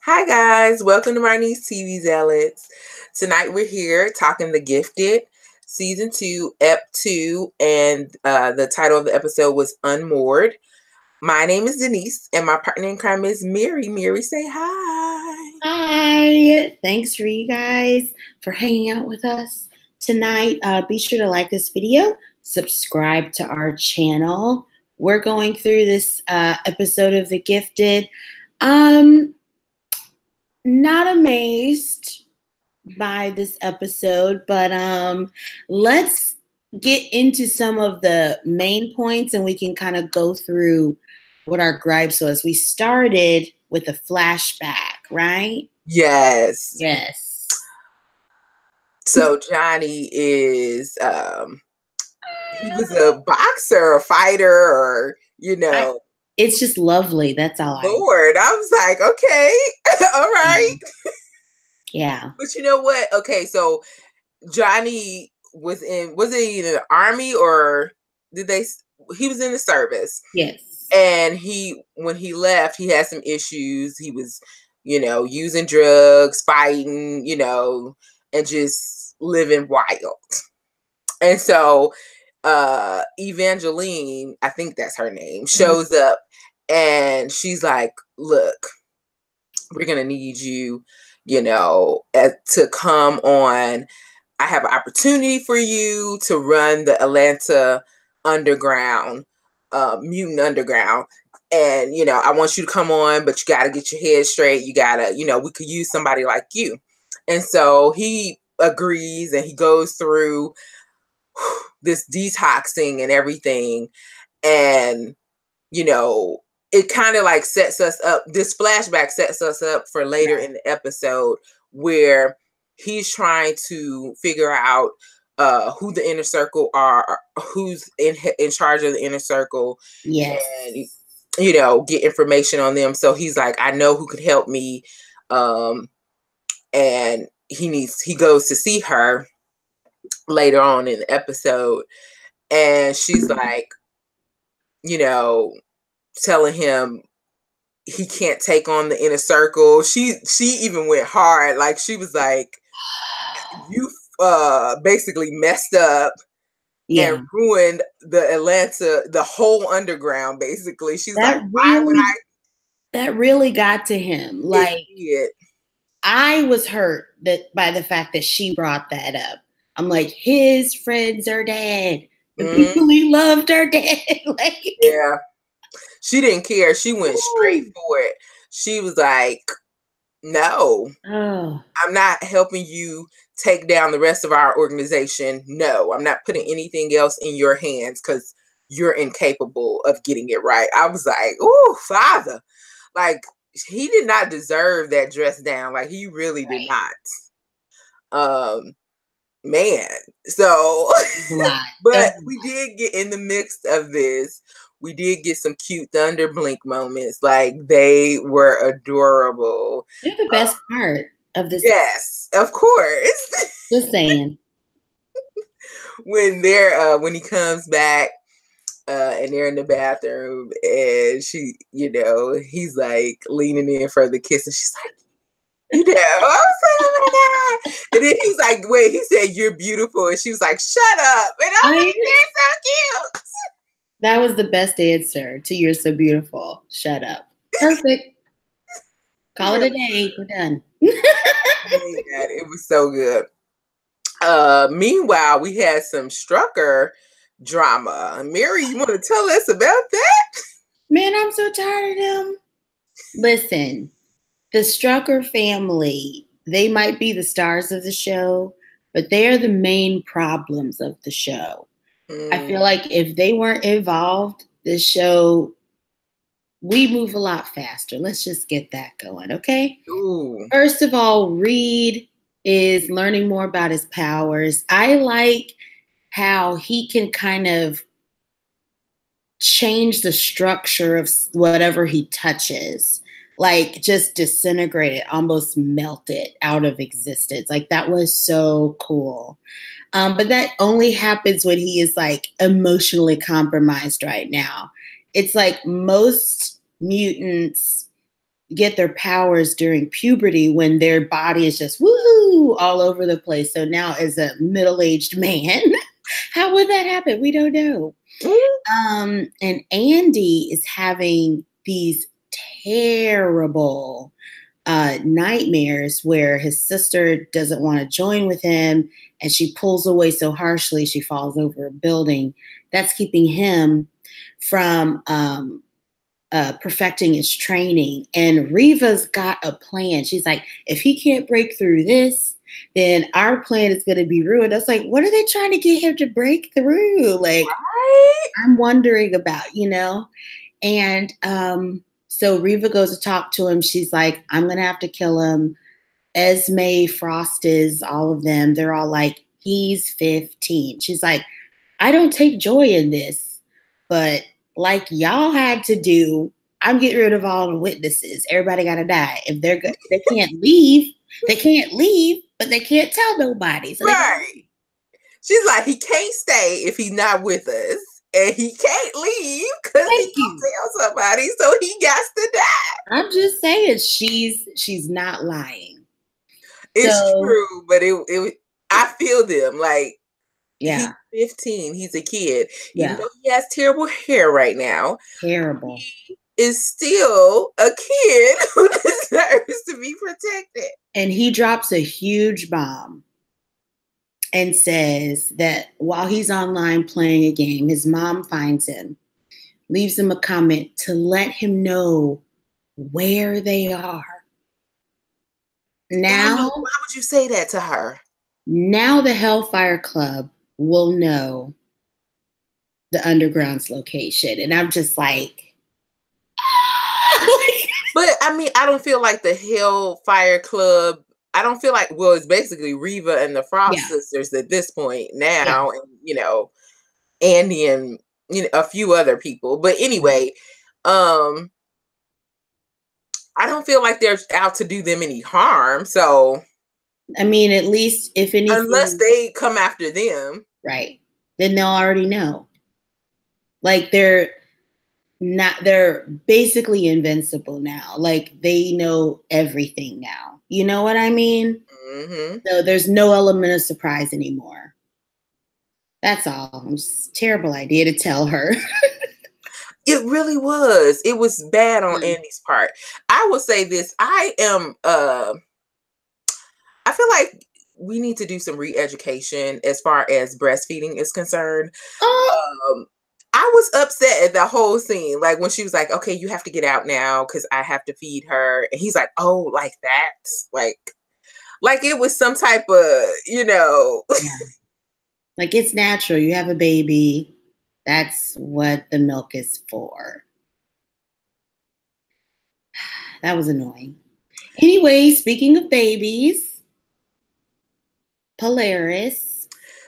Hi guys, welcome to my niece TV Zealots. Tonight we're here talking The Gifted, Season 2, Ep 2, and the title of the episode was unMoored. My name is Denise, and my partner in crime is Mary. Mary, say hi. Hi, thanks for you guys for hanging out with us tonight. Be sure to like this video, subscribe to our channel. We're going through this episode of The Gifted. Not amazed by this episode, but let's get into some of the main points and we can kind of go through what our gripes was. We started with a flashback, right? Yes. Yes. So Johnny is, he was a boxer, a fighter, or, It's just lovely. That's all Lord, I was like, okay, all right. Yeah. But you know what? Okay, so Johnny was he in the army or he was in the service. Yes. And when he left, he had some issues. He was, using drugs, fighting, and just living wild. And so Evangeline, I think that's her name, shows up and she's like, look, we're going to need you, to come on. I have an opportunity for you to run the Atlanta Underground, Mutant Underground. And, I want you to come on, but you got to get your head straight. You got to, we could use somebody like you. And so he agrees and he goes through this detoxing and everything. And, it kind of like sets us up. This flashback sets us up for later in the episode where he's trying to figure out who the inner circle are, who's in charge of the inner circle. Yes. And, get information on them. So he's like, I know who could help me. And he goes to see her later on in the episode. And she's like, telling him he can't take on the inner circle. She even went hard. Like, she was like, you basically messed up and ruined the whole underground, basically. She's like, why would I? That really got to him. Like, I was hurt by the fact that she brought that up. I'm like, his friends are dead. The people he loved are dead. Like, yeah. She didn't care. She went straight for it. She was like, no, I'm not helping you take down the rest of our organization. No, I'm not putting anything else in your hands because you're incapable of getting it right. I was like, oh, Father. Like, he did not deserve that dress down. Like, he really did not. Man. So, but we did get in the midst of this. We did get some cute thunder blink moments. Like, they were adorable. They're the best part of this. Yes, of course. Just saying. When he comes back and they're in the bathroom and she, he's like leaning in for the kiss and she's like, I was like, oh my God. And then he's like, wait, he said, you're beautiful. And she was like, shut up. And I was like, you're so cute. That was the best answer to "You're so beautiful." Shut up. Perfect. Call it a day. We're done. It was so good. Meanwhile, we had some Strucker drama. Mary, you want to tell us about that? Man, I'm so tired of them. Listen, the Strucker family, they might be the stars of the show, but they are the main problems of the show. I feel like if they weren't involved, this show, we move a lot faster. Let's just get that going, okay? Ooh. First of all, Reed is learning more about his powers. I like how he can kind of change the structure of whatever he touches. Like, just disintegrate it, almost melt it out of existence. Like, that was so cool. But that only happens when he is like emotionally compromised right now. It's like most mutants get their powers during puberty when their body is just woo all over the place. So now, as a middle-aged man, how would that happen? We don't know. And Andy is having these terrible nightmares where his sister doesn't want to join with him, and she pulls away so harshly she falls over a building. That's keeping him from perfecting his training. And Reva's got a plan. She's like, if he can't break through this, then our plan is going to be ruined. I was like, what are they trying to get him to break through? Like, I'm wondering about, And so Reva goes to talk to him. She's like, I'm going to have to kill him. Esme, Frost is, all of them. They're all like, he's 15. She's like, I don't take joy in this, but like y'all had to do, I'm getting rid of all the witnesses. Everybody got to die. If they're good, they can't leave. They can't leave, but they can't tell nobody. So right. She's like, he can't stay if he's not with us. And he can't leave because he can tell somebody, so he got to die. I'm just saying, she's not lying. It's true, but I feel them. Like, he's 15. He's a kid. Even though he has terrible hair right now. Terrible. He is still a kid who deserves to be protected. And he drops a huge bomb and says that while he's online playing a game, his mom finds him, leaves him a comment to let him know where they are. Now, why would you say that to her? Now the Hellfire Club will know the Underground's location. And I'm just like, but I mean, I don't feel like the Hellfire Club, I don't feel like, well, it's basically Reva and the Frost sisters at this point now, and Andy and a few other people. But anyway, I don't feel like they're out to do them any harm. So, I mean, at least if anything, unless they come after them, right? Then they'll already know. Like they're basically invincible now. Like they know everything now. You know what I mean? Mm-hmm. So there's no element of surprise anymore. That's all. It's a terrible idea to tell her. It really was. It was bad on Andy's part. I will say this. I feel like we need to do some re-education as far as breastfeeding is concerned. I was upset at the whole scene. Like when she was like, okay, you have to get out now because I have to feed her. And he's like, oh, like that? Like it was some type of, Like it's natural. You have a baby. That's what the milk is for. That was annoying. Anyway, speaking of babies, Polaris.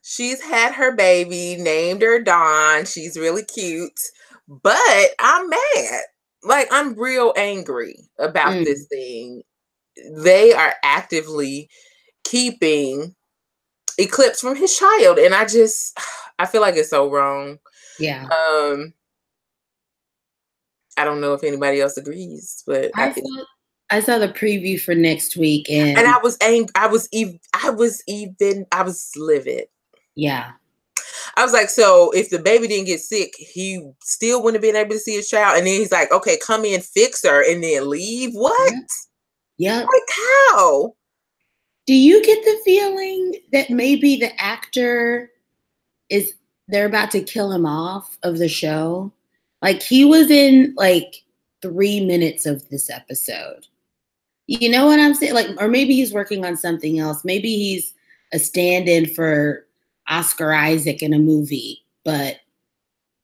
She's had her baby, named her Dawn. She's really cute. But I'm mad. Like, I'm real angry about this thing. They are actively keeping Eclipse from his child. And I feel like it's so wrong. Yeah. I don't know if anybody else agrees, but I saw the preview for next week, and I was angry. I was livid. Yeah. I was like, so if the baby didn't get sick, he still wouldn't have been able to see his child. And then he's like, okay, come in, fix her, and then leave. What? Yeah. Like how? Do you get the feeling that maybe the actor they're about to kill him off of the show? Like he was in like 3 minutes of this episode. You know what I'm saying? Like, or maybe he's working on something else. Maybe he's a stand-in for Oscar Isaac in a movie, but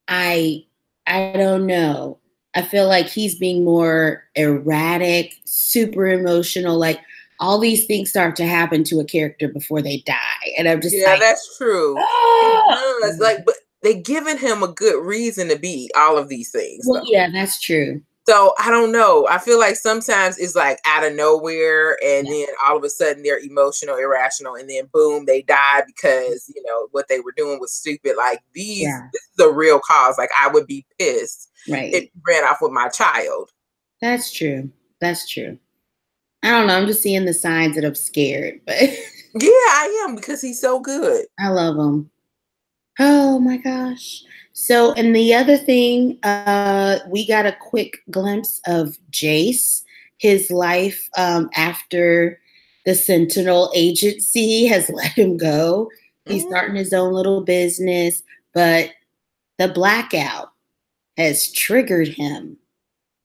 I don't know. I feel like he's being more erratic, super emotional. Like all these things start to happen to a character before they die. And I'm just like, that's true. It does. But they're giving him a good reason to be all of these things. Well, yeah, that's true. So I don't know. I feel like sometimes it's like out of nowhere, and then all of a sudden they're emotional, irrational, and then boom, they die because what they were doing was stupid. Like this is the real cause. Like I would be pissed if you ran off with my child. That's true. That's true. I don't know. I'm just seeing the signs that I'm scared, but Yeah, I am, because he's so good. I love him. Oh my gosh. So, and the other thing, we got a quick glimpse of Jace, his life after the Sentinel Agency has let him go. He's starting his own little business, but the blackout has triggered him.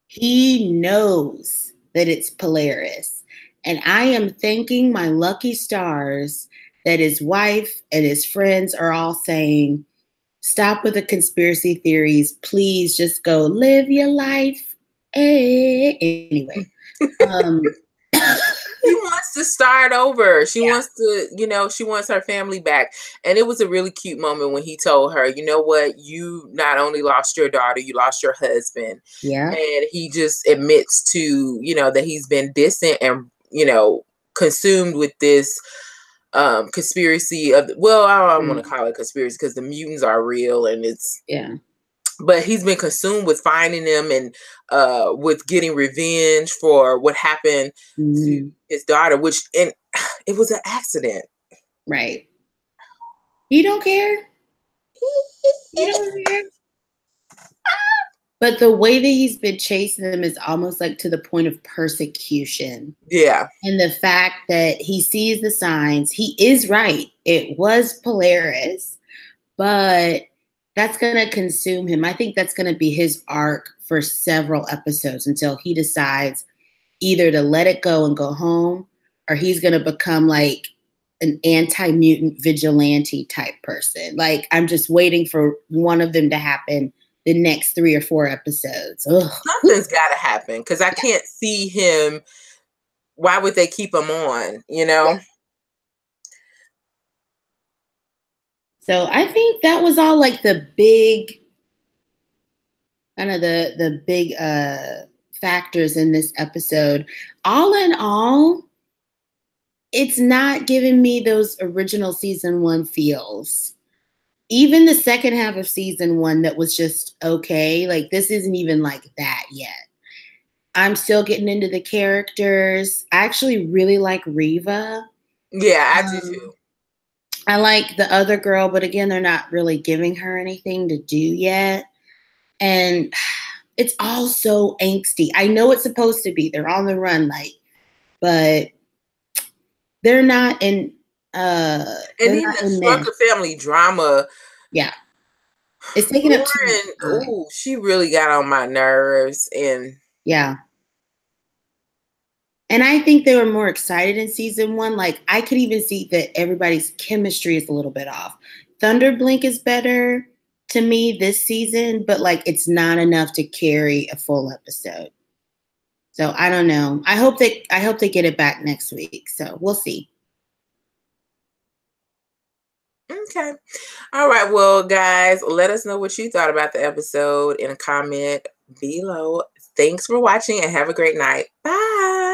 He knows that it's Polaris. And I am thanking my lucky stars that his wife and his friends are all saying, stop with the conspiracy theories. Please just go live your life. Anyway. She wants to start over. She wants to, she wants her family back. And it was a really cute moment when he told her, you know what, you not only lost your daughter, you lost your husband. Yeah. And he just admits to, that he's been distant and, consumed with this conspiracy of, well, I don't want to call it conspiracy because the mutants are real and it's, but he's been consumed with finding them and with getting revenge for what happened to his daughter, and it was an accident. Right. You don't care? You don't care? But the way that he's been chasing them is almost like to the point of persecution. Yeah. And the fact that he sees the signs, he is right. It was Polaris, but that's going to consume him. I think that's going to be his arc for several episodes until he decides either to let it go and go home, or he's going to become like an anti-mutant vigilante type person. Like, I'm just waiting for one of them to happen the next 3 or 4 episodes. Ugh. Something's got to happen because I can't see him. Why would they keep him on, So I think that was all like the big, kind of the big factors in this episode. All in all, it's not giving me those original season 1 feels. Even the second half of season 1 that was just okay, like this isn't even like that yet. I'm still getting into the characters. I actually really like Reva. Yeah, I do too. I like the other girl, but again, they're not really giving her anything to do yet. And it's all so angsty. I know it's supposed to be. They're on the run, but they're not in and then the Strucker family drama. Yeah. It's taking up too much time. Oh, she really got on my nerves. And yeah. And I think they were more excited in season 1. Like, I could even see that everybody's chemistry is a little bit off. Thunderblink is better to me this season, but like it's not enough to carry a full episode. So I don't know. I hope they get it back next week. So we'll see. Okay. All right. Well, guys, let us know what you thought about the episode in a comment below. Thanks for watching and have a great night. Bye.